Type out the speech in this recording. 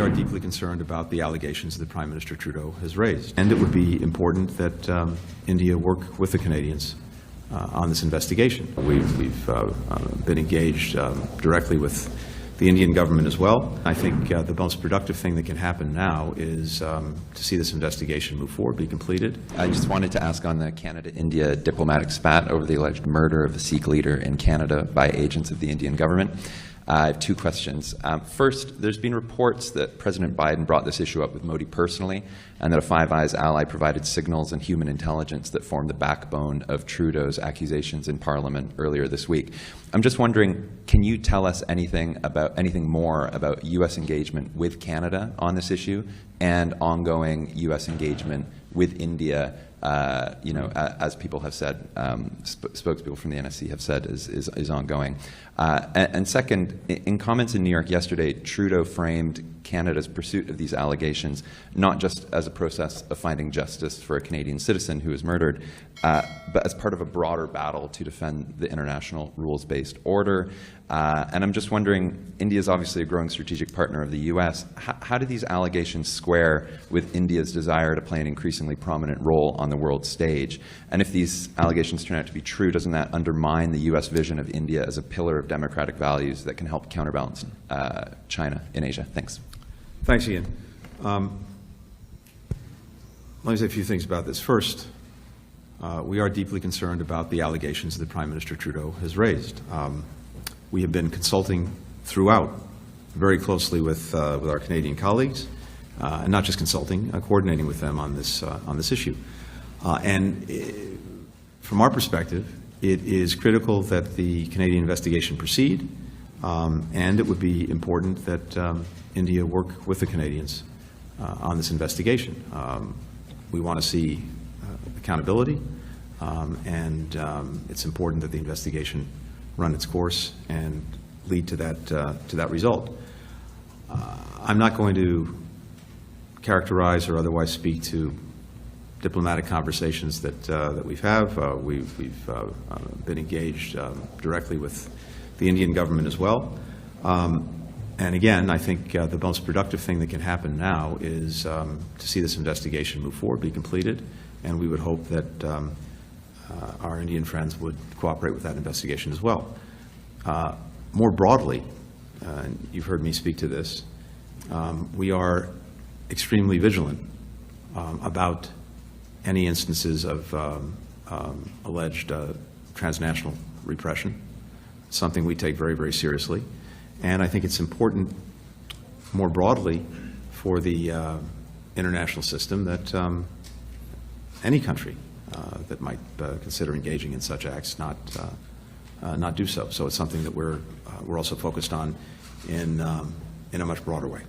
are deeply concerned about the allegations that Prime Minister Trudeau has raised. And it would be important that India work with the Canadians on this investigation. We've been engaged directly with the Indian government as well. I think the most productive thing that can happen now is to see this investigation move forward, be completed. I just wanted to ask on the Canada-India diplomatic spat over the alleged murder of a Sikh leader in Canada by agents of the Indian government. I have two questions. First, there's been reports that President Biden brought this issue up with Modi personally, and that a Five Eyes ally provided signals and human intelligence that formed the backbone of Trudeau's accusations in Parliament earlier this week. I'm just wondering, can you tell us anything more about U.S. engagement with Canada on this issue and ongoing U.S. engagement with India? As people have said, spokespeople from the NSC have said, is ongoing. And second, in comments in New York yesterday, Trudeau framed Canada's pursuit of these allegations not just as a process of finding justice for a Canadian citizen who was murdered, but as part of a broader battle to defend the international rules-based order. And I'm just wondering, India is obviously a growing strategic partner of the U.S. How do these allegations square with India's desire to play an increasingly prominent role on the world stage? And if these allegations turn out to be true, doesn't that undermine the U.S. vision of India as a pillar of democratic values that can help counterbalance China in Asia? Thanks. Thanks, Ian. Let me say a few things about this. First, we are deeply concerned about the allegations that Prime Minister Trudeau has raised. We have been consulting throughout very closely with our Canadian colleagues, and not just consulting, coordinating with them on this issue. And from our perspective, it is critical that the Canadian investigation proceed, and it would be important that India work with the Canadians on this investigation. We want to see accountability, and it's important that the investigation run its course and lead to that result. I'm not going to characterize or otherwise speak to diplomatic conversations that we've been engaged directly with the Indian government as well. And again, I think the most productive thing that can happen now is to see this investigation move forward, be completed, and we would hope that our Indian friends would cooperate with that investigation as well. More broadly, and you've heard me speak to this, we are extremely vigilant about any instances of alleged transnational repression, something we take very, very seriously. And I think it's important more broadly for the international system that any country that might consider engaging in such acts not do so. So it's something that we're also focused on in a much broader way.